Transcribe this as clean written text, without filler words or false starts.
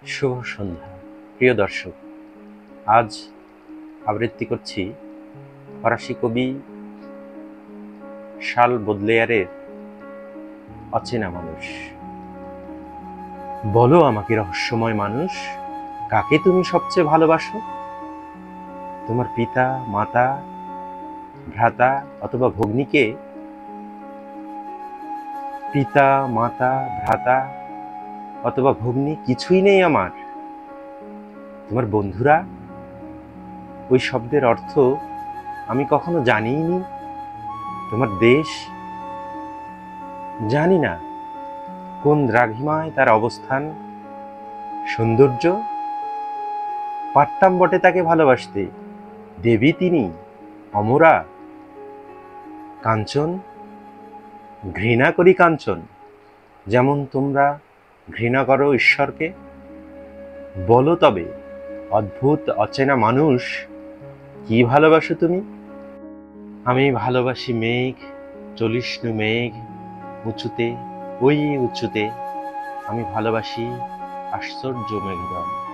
শুভ সন্ধ্যা প্রিয় দর্শক। আজ আবৃত্তি করছি ফরাসি কবি শার্ল বোদলেয়ারের অচেনা মানুষ। বলো আমাকে রহস্যময় মানুষ, কাকে তুমি সবচেয়ে ভালোবাসো? তোমার পিতা, মাতা, ভ্রাতা অথবা ভগ্নীকে? পিতা, মাতা, ভ্রাতা অথবা ভগ্নী কিছুই নেই আমার। তোমার বন্ধুরা? ওই শব্দের অর্থ আমি কখনো জানিইনি। তোমার দেশ? জানি না কোন দ্রাঘিমায় তার অবস্থান। সৌন্দর্য? পারতাম বটে তাকে ভালোবাসতে, দেবী তিনি, অমরা। কাঞ্চন? ঘৃণা করি কাঞ্চন, যেমন তোমরা ঘৃণা করো ঈশ্বরকে। বলো তবে অদ্ভুত অচেনা মানুষ, কি ভালোবাসো তুমি? আমি ভালোবাসি মেঘ, চলিষ্ণু মেঘ, উঁচুতে, ওই উঁচুতে। আমি ভালোবাসি আশ্চর্য মেঘদল।